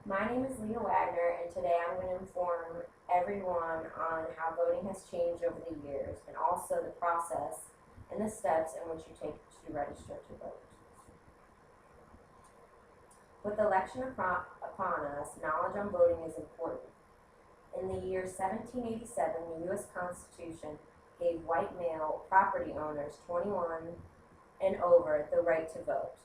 My name is Leah Wagner, and today I'm going to inform everyone on how voting has changed over the years and also the process and the steps in which you take to register to vote. With the election upon us, knowledge on voting is important. In the year 1787, the U.S. Constitution gave white male property owners 21 and over the right to vote.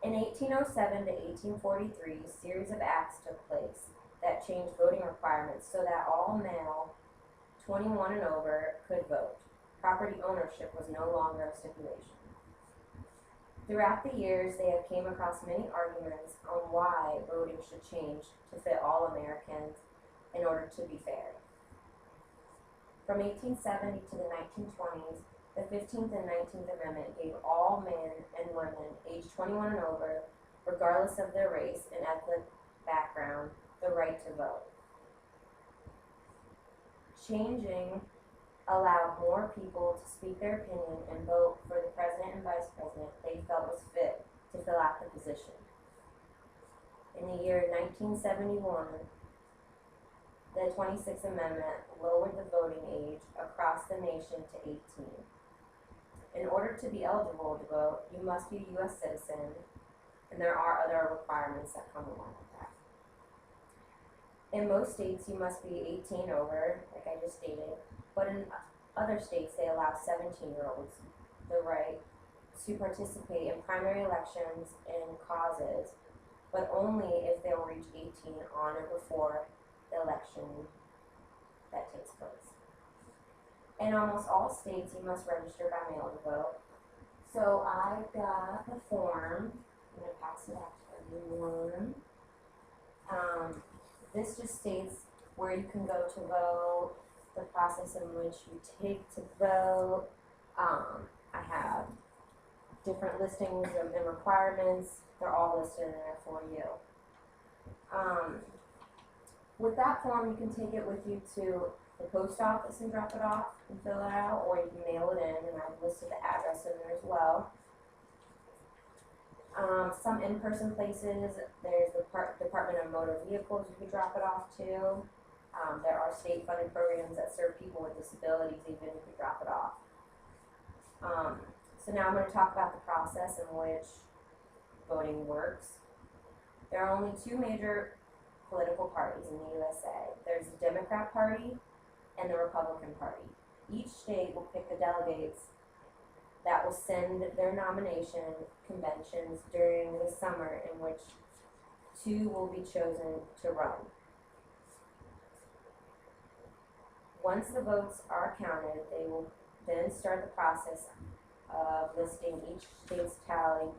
In 1807 to 1843, a series of acts took place that changed voting requirements so that all male 21 and over could vote. Property ownership was no longer a stipulation. Throughout the years, they have came across many arguments on why voting should change to fit all Americans in order to be fair. From 1870 to the 1920s, the 15th and 19th Amendment gave all men and women aged 21 and over, regardless of their race and ethnic background, the right to vote. Changing allowed more people to speak their opinion and vote for the president and vice president they felt was fit to fill out the position. In the year 1971, the 26th Amendment lowered the voting age across the nation to 18. In order to be eligible to vote, you must be a U.S. citizen, and there are other requirements that come along with that. In most states, you must be 18 over, like I just stated, but in other states, they allow 17-year-olds the right to participate in primary elections and causes, but only if they'll reach 18 on or before the election that takes place. In almost all states, you must register by mail to vote. So I got the form. I'm going to pass it out to everyone. This just states where you can go to vote, the process in which you take to vote. I have different listings and requirements. They're all listed in there for you. With that form, you can take it with you to the post office and drop it off and fill it out, or you can mail it in, and I've listed the address in there as well. Some in-person places, there's the Department of Motor Vehicles you can drop it off to. There are state-funded programs that serve people with disabilities, even if you drop it off. So now I'm going to talk about the process in which voting works. There are only two major political parties in the USA. There's the Democrat Party and the Republican Party. Each state will pick the delegates that will send their nomination conventions during the summer, in which two will be chosen to run. Once the votes are counted, they will then start the process of listing each state's tally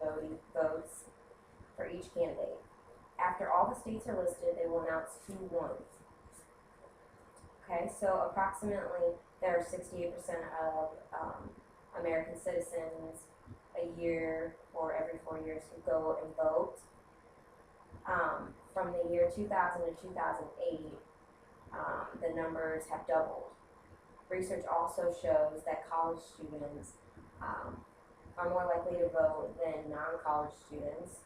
votes for each candidate. After all the states are listed, they will announce who won. Okay, so approximately there are 68% of American citizens a year or every 4 years who go and vote. From the year 2000 to 2008, the numbers have doubled. Research also shows that college students are more likely to vote than non-college students,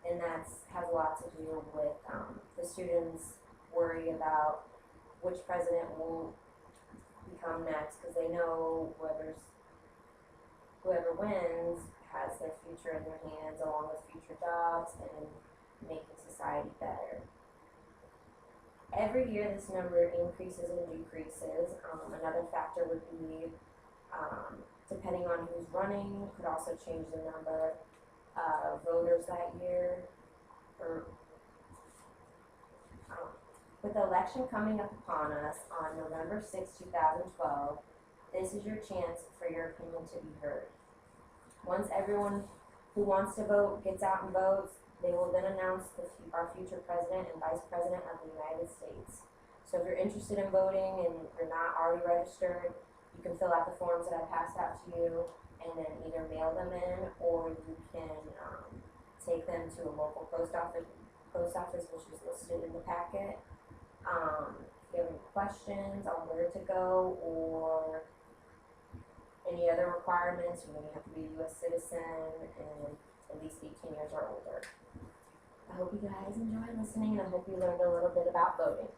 and that has a lot to do with the students worry about which president will become next, because they know whoever wins has their future in their hands, along with future jobs and making society better. Every year this number increases and decreases. Another factor would be, depending on who's running, could also change the number of voters that year. With the election coming up upon us on November 6, 2012, this is your chance for your opinion to be heard. Once everyone who wants to vote gets out and votes, they will then announce our future president and vice president of the United States. So if you're interested in voting and you're not already registered, you can fill out the forms that I passed out to you and then either mail them in, or you can take them to a local post office, which is listed in the packet. If you have any questions on where to go or any other requirements, you have to be a U.S. citizen and at least 18 years or older. enjoyed listening, and I hope you learned a little bit about voting.